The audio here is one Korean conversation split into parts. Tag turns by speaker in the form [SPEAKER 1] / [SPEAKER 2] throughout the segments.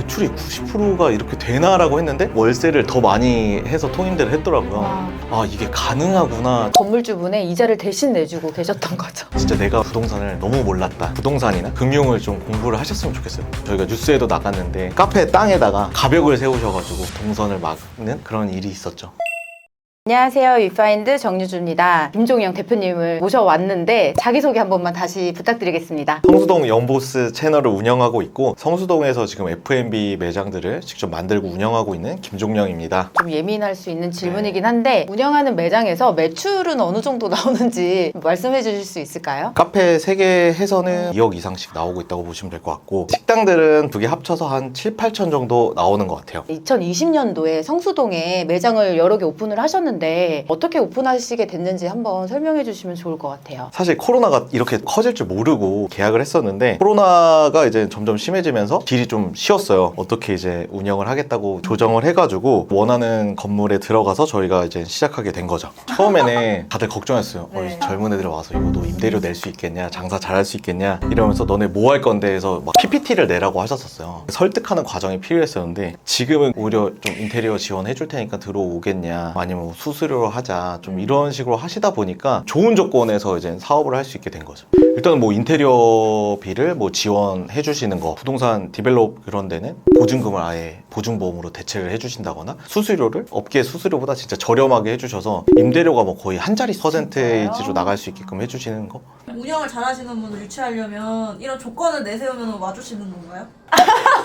[SPEAKER 1] 대출이 90%가 이렇게 되나라고 했는데 월세를 더 많이 해서 통임대를 했더라고요. 아, 이게 가능하구나.
[SPEAKER 2] 건물주분의 이자를 대신 내주고 계셨던 거죠.
[SPEAKER 1] 진짜 내가 부동산을 너무 몰랐다. 부동산이나 금융을 좀 공부를 하셨으면 좋겠어요. 저희가 뉴스에도 나갔는데 카페 땅에다가 가벽을 세우셔가지고 동선을 막는 그런 일이 있었죠.
[SPEAKER 2] 안녕하세요. 위파인드 정유주입니다. 김종영 대표님을 모셔왔는데 자기소개 한 번만 다시 부탁드리겠습니다.
[SPEAKER 1] 성수동 영보스 채널을 운영하고 있고 성수동에서 지금 F&B 매장들을 직접 만들고 운영하고 있는 김종영입니다.
[SPEAKER 2] 좀 예민할 수 있는 질문이긴 한데 운영하는 매장에서 매출은 어느 정도 나오는지 말씀해 주실 수 있을까요?
[SPEAKER 1] 카페 3개 해서는 2억 이상씩 나오고 있다고 보시면 될 것 같고 식당들은 두 개 합쳐서 한 7, 8천 정도 나오는 것 같아요.
[SPEAKER 2] 2020년도에 성수동에 매장을 여러 개 오픈을 하셨는데 어떻게 오픈하시게 됐는지 한번 설명해 주시면 좋을 것 같아요.
[SPEAKER 1] 사실 코로나가 이렇게 커질 줄 모르고 계약을 했었는데 코로나가 이제 점점 심해지면서 길이 좀 쉬었어요. 어떻게 이제 운영을 하겠다고 조정을 해가지고 원하는 건물에 들어가서 저희가 이제 시작하게 된 거죠. 처음에는 다들 걱정했어요.
[SPEAKER 2] 네.
[SPEAKER 1] 젊은 애들 와서 이거 너 임대료 낼 수 있겠냐, 장사 잘할 수 있겠냐 이러면서 너네 뭐 할 건데 해서 막 PPT를 내라고 하셨었어요. 설득하는 과정이 필요했었는데 지금은 오히려 좀 인테리어 지원해 줄 테니까 들어오겠냐, 아니면 뭐 수수료로 하자, 좀 이런 식으로 하시다 보니까 좋은 조건에서 이제 사업을 할 수 있게 된 거죠. 일단은 뭐 인테리어비를 뭐 지원해 주시는 거, 부동산 디벨롭 그런 데는 보증금을 아예 보증보험으로 대체를 해주신다거나 수수료를 업계 수수료보다 진짜 저렴하게 해주셔서 임대료가 뭐 거의 한 자리 퍼센테이지로 나갈 수 있게끔 해주시는 거.
[SPEAKER 3] 운영을 잘하시는 분을 유치하려면 이런 조건을 내세우면 와주시는 건가요?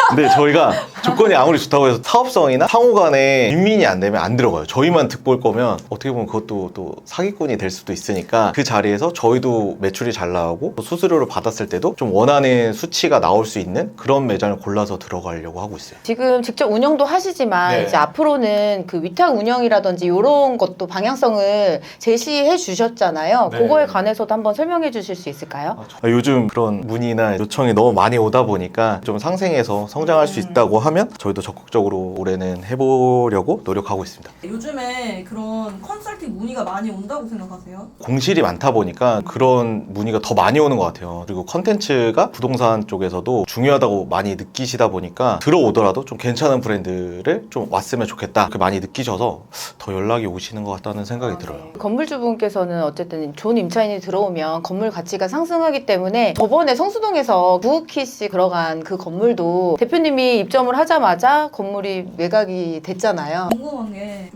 [SPEAKER 1] 근데 저희가 조건이 아무리 좋다고 해서 사업성이나 상호 간에 윈윈이 안 되면 안 들어가요. 저희만 득볼 거면 어떻게 보면 그것도 또 사기꾼이 될 수도 있으니까 그 자리에서 저희도 매출이 잘 나오고 수수료를 받았을 때도 좀 원하는 수치가 나올 수 있는 그런 매장을 골라서 들어가려고 하고 있어요.
[SPEAKER 2] 지금 직접 운영도 하시지만
[SPEAKER 1] 네.
[SPEAKER 2] 이제 앞으로는 그 위탁 운영이라든지 이런 것도 방향성을 제시해 주셨잖아요.
[SPEAKER 1] 네.
[SPEAKER 2] 그거에 관해서도 한번 설명해 주실 수 있을까요?
[SPEAKER 1] 요즘 그런 문의나 요청이 너무 많이 오다 보니까 좀 상생해서 성장할 수 있다고 하면 저희도 적극적으로 올해는 해보려고 노력하고 있습니다.
[SPEAKER 3] 요즘에 그런 컨설팅 문의가 많이 온다고 생각하세요?
[SPEAKER 1] 공실이 많다 보니까 그런 문의가 더 많이 오는 것 같아요. 그리고 컨텐츠가 부동산 쪽에서도 중요하다고 많이 느끼시다 보니까 들어오더라도 좀 괜찮은 브랜드를 좀 왔으면 좋겠다 그렇게 많이 느끼셔서 더 연락이 오시는 것 같다는 생각이 들어요.
[SPEAKER 2] 건물주분께서는 어쨌든 좋은 임차인이 들어오면 건물 가치가 상승하기 때문에 저번에 성수동에서 구우키씨 들어간 그 건물도 대표님이 입점을 하자마자 건물이 매각이 됐잖아요.
[SPEAKER 3] 궁금한 게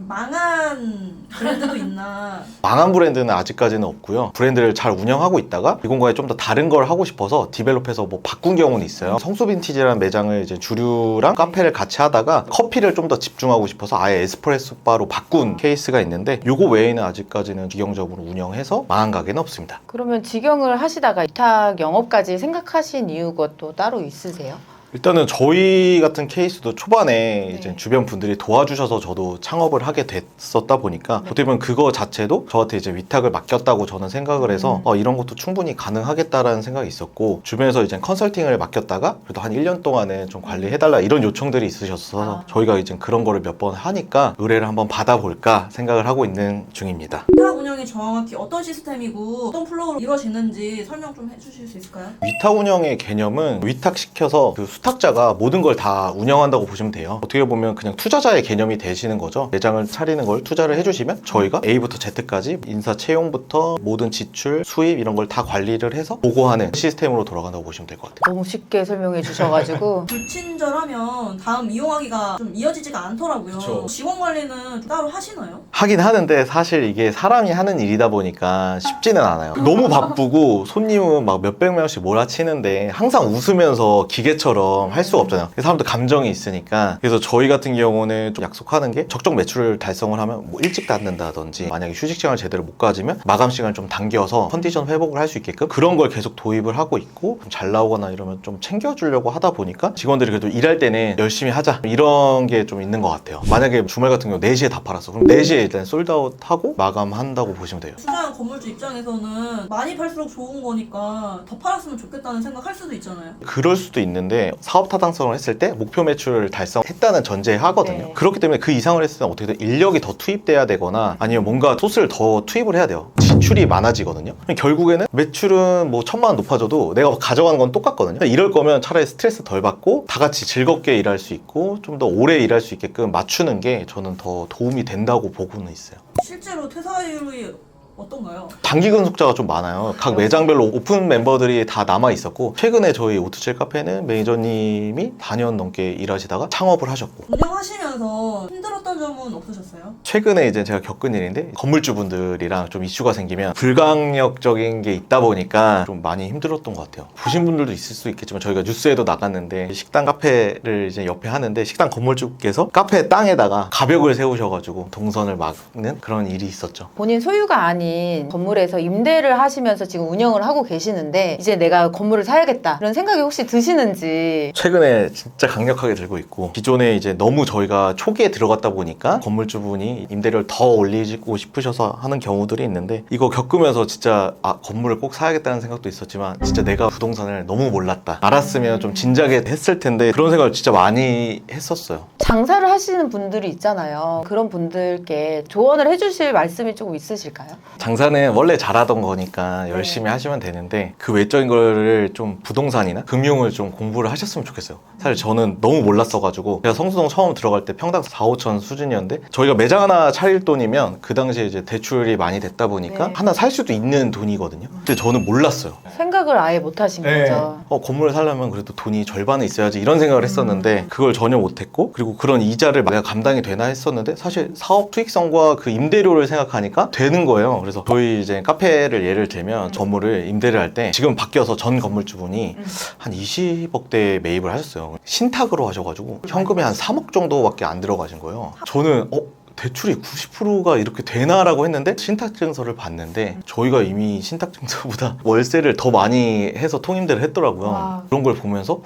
[SPEAKER 3] 망한 브랜드도 있나?
[SPEAKER 1] 망한 브랜드는 아직까지는 없고요. 브랜드를 잘 운영하고 있다가 이 공간에 좀 더 다른 걸 하고 싶어서 디벨롭해서 뭐 바꾼 경우는 있어요. 성수 빈티지라는 매장을 이제 주류랑 카페를 같이 하다가 커피를 좀 더 집중하고 싶어서 아예 에스프레소 바로 바꾼 케이스가 있는데 요거 외에는 아직까지는 직영적으로 운영해서 망한 가게는 없습니다.
[SPEAKER 2] 그러면 직영을 하시다가 위탁 영업까지 생각하신 이유가 또 따로 있으세요?
[SPEAKER 1] 일단은 저희 같은 케이스도 초반에
[SPEAKER 2] 네.
[SPEAKER 1] 이제 주변 분들이 도와주셔서 저도 창업을 하게 됐었다 보니까 어떻게 보면 그거 자체도 저한테 이제 위탁을 맡겼다고 저는 생각을 해서 이런 것도 충분히 가능하겠다라는 생각이 있었고 주변에서 이제 컨설팅을 맡겼다가 그래도 한 1년 동안은 좀 관리해달라 이런 요청들이 있으셔서 저희가 이제 그런 거를 몇 번 하니까 의뢰를 한번 받아볼까 생각을 하고 있는 중입니다.
[SPEAKER 3] 위탁 운영이 정확히 어떤 시스템이고 어떤 플로우로 이루어지는지 설명 좀 해주실 수 있을까요?
[SPEAKER 1] 위탁 운영의 개념은 위탁시켜서 그 수탁자가 모든 걸 다 운영한다고 보시면 돼요. 어떻게 보면 그냥 투자자의 개념이 되시는 거죠. 매장을 차리는 걸 투자를 해주시면 저희가 A부터 Z까지 인사 채용부터 모든 지출, 수입 이런 걸 다 관리를 해서 보고하는 시스템으로 돌아간다고 보시면 될 것 같아요.
[SPEAKER 2] 너무 쉽게 설명해 주셔가지고
[SPEAKER 3] 불친절하면 다음 이용하기가 좀 이어지지가 않더라고요.
[SPEAKER 1] 그쵸.
[SPEAKER 3] 직원 관리는 따로 하시나요?
[SPEAKER 1] 하긴 하는데 사실 이게 사람이 하는 일이다 보니까 쉽지는 않아요. 너무 바쁘고 손님은 막 몇백 명씩 몰아치는데 항상 웃으면서 기계처럼 할 수가 없잖아요. 사람도 감정이 있으니까. 그래서 저희 같은 경우는 좀 약속하는 게 적정 매출을 달성을 하면 뭐 일찍 닫는다든지 만약에 휴식 시간을 제대로 못 가지면 마감 시간을 좀 당겨서 컨디션 회복을 할 수 있게끔 그런 걸 계속 도입을 하고 있고 좀 잘 나오거나 이러면 좀 챙겨주려고 하다 보니까 직원들이 그래도 일할 때는 열심히 하자 이런 게 좀 있는 것 같아요. 만약에 주말 같은 경우 4시에 다 팔았어. 그럼 4시에 일단 솔드아웃하고 마감한다고 보시면 돼요.
[SPEAKER 3] 투자한 건물주 입장에서는 많이 팔수록 좋은 거니까 더 팔았으면 좋겠다는 생각 할 수도 있잖아요.
[SPEAKER 1] 그럴 수도 있는데 사업 타당성을 했을 때 목표 매출을 달성했다는 전제에 하거든요.
[SPEAKER 2] 네.
[SPEAKER 1] 그렇기 때문에 그 이상을 했을 때 어떻게든 인력이 더 투입돼야 되거나 아니면 뭔가 소스를 더 투입을 해야 돼요. 지출이 많아지거든요. 결국에는 매출은 뭐 1,000만 원 높아져도 내가 가져가는 건 똑같거든요. 이럴 거면 차라리 스트레스 덜 받고 다 같이 즐겁게 일할 수 있고 좀 더 오래 일할 수 있게끔 맞추는 게 저는 더 도움이 된다고 보고는 있어요.
[SPEAKER 3] 실제로 퇴사율이 어떤가요?
[SPEAKER 1] 단기 근속자가 좀 많아요. 각 매장별로 오픈 멤버들이 다 남아 있었고, 최근에 저희 오투칠 카페는 매니저님이 4년 넘게 일하시다가 창업을 하셨고,
[SPEAKER 3] 운영하시면서 힘들었던 점은 없으셨어요?
[SPEAKER 1] 최근에 이제 제가 겪은 일인데, 건물주분들이랑 좀 이슈가 생기면 불강력적인 게 있다 보니까 좀 많이 힘들었던 것 같아요. 보신 분들도 있을 수 있겠지만 저희가 뉴스에도 나갔는데, 식당 카페를 이제 옆에 하는데 식당 건물주께서 카페 땅에다가 가벽을 세우셔가지고 동선을 막는 그런 일이 있었죠.
[SPEAKER 2] 본인 소유가 아닌 건물에서 임대를 하시면서 지금 운영을 하고 계시는데 이제 내가 건물을 사야겠다 이런 생각이 혹시 드시는지.
[SPEAKER 1] 최근에 진짜 강력하게 들고 있고, 기존에 이제 너무 저희가 초기에 들어갔다 보니까 건물주분이 임대료를 더 올리고 싶으셔서 하는 경우들이 있는데, 이거 겪으면서 진짜 건물을 꼭 사야겠다는 생각도 있었지만 진짜 내가 부동산을 너무 몰랐다, 알았으면 좀 진작에 했을 텐데, 그런 생각을 진짜 많이 했었어요.
[SPEAKER 2] 장사를 하시는 분들이 있잖아요. 그런 분들께 조언을 해주실 말씀이 조금 있으실까요?
[SPEAKER 1] 장사는 원래 잘하던 거니까 열심히 하시면 되는데, 그 외적인 거를 좀 부동산이나 금융을 좀 공부를 하셨으면 좋겠어요. 사실 저는 너무 몰랐어가지고, 제가 성수동 처음 들어갈 때 평당 4, 5천 수준이었는데, 저희가 매장 하나 차릴 돈이면 그 당시에 이제 대출이 많이 됐다 보니까
[SPEAKER 2] 네.
[SPEAKER 1] 하나 살 수도 있는 돈이거든요. 근데 저는 몰랐어요.
[SPEAKER 2] 생각을 아예 못 하신 거죠.
[SPEAKER 1] 건물을 살려면 그래도 돈이 절반은 있어야지, 이런 생각을 했었는데 그걸 전혀 못했고, 그리고 그런 이자를 내가 감당이 되나 했었는데, 사실 사업 수익성과 그 임대료를 생각하니까 되는 거예요. 그래서 저희 이제 카페를 예를 들면 건물을 임대를 할 때 지금 바뀌어서 전 건물주분이 한 20억대 매입을 하셨어요. 신탁으로 하셔가지고 현금이 한 3억 정도밖에 안 들어가신 거예요. 저는 대출이 90%가 이렇게 되나라고 했는데, 신탁증서를 봤는데 저희가 이미 신탁증서보다 월세를 더 많이 해서 통임대를 했더라고요.
[SPEAKER 2] 와.
[SPEAKER 1] 그런 걸 보면서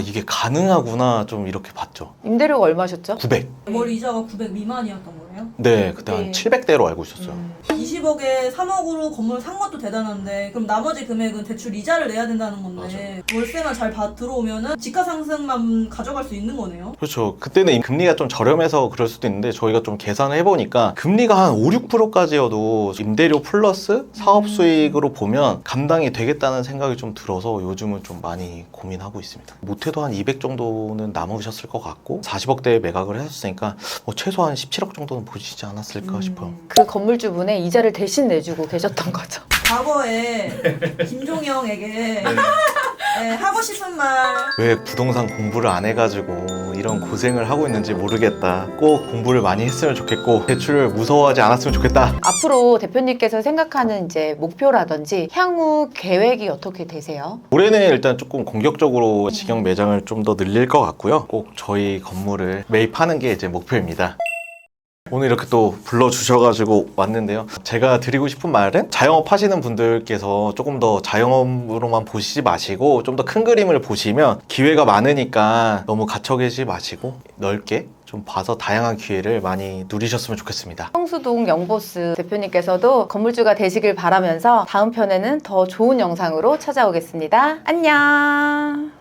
[SPEAKER 1] 이게 가능하구나 좀 이렇게 봤죠.
[SPEAKER 2] 임대료가 얼마셨죠?
[SPEAKER 1] 900.
[SPEAKER 3] 월 이자가 900 미만이었던 거예요?
[SPEAKER 1] 네, 그때 한
[SPEAKER 2] 네.
[SPEAKER 1] 700대로 알고 있었어요.
[SPEAKER 3] 20억에 3억으로 건물 산 것도 대단한데, 그럼 나머지 금액은 대출 이자를 내야 된다는 건데, 월세만 잘 들어오면은 지가 상승만 가져갈 수 있는 거네요?
[SPEAKER 1] 그렇죠. 그때는 금리가 좀 저렴해서 그럴 수도 있는데, 저희가 좀 계산을 해보니까 금리가 한 5, 6%까지여도 임대료 플러스 사업 수익으로 보면 감당이 되겠다는 생각이 좀 들어서 요즘은 좀 많이 고민하고 있습니다. 못해도 한 200 정도는 남으셨을 것 같고, 40억대에 매각을 하셨으니까 최소한 17억 정도는 보시지 않았을까 싶어요.
[SPEAKER 2] 그 건물주분의 이자를 대신 내주고 계셨던 거죠.
[SPEAKER 3] 과거에 김종영에게 하고 싶은 말.
[SPEAKER 1] 왜 부동산 공부를 안 해가지고 이런 고생을 하고 있는지 모르겠다. 꼭 공부를 많이 했으면 좋겠고, 대출을 무서워하지 않았으면 좋겠다.
[SPEAKER 2] 앞으로 대표님께서 생각하는 이제 목표라든지 향후 계획이 어떻게 되세요?
[SPEAKER 1] 올해는 일단 조금 공격적으로 직영 매장을 좀 더 늘릴 것 같고요. 꼭 저희 건물을 매입하는 게 이제 목표입니다. 오늘 이렇게 또 불러주셔가지고 왔는데요. 제가 드리고 싶은 말은, 자영업 하시는 분들께서 조금 더 자영업으로만 보시지 마시고 좀 더 큰 그림을 보시면 기회가 많으니까 너무 갇혀 계시지 마시고 넓게 좀 봐서 다양한 기회를 많이 누리셨으면 좋겠습니다.
[SPEAKER 2] 성수동 영보스 대표님께서도 건물주가 되시길 바라면서 다음 편에는 더 좋은 영상으로 찾아오겠습니다. 안녕.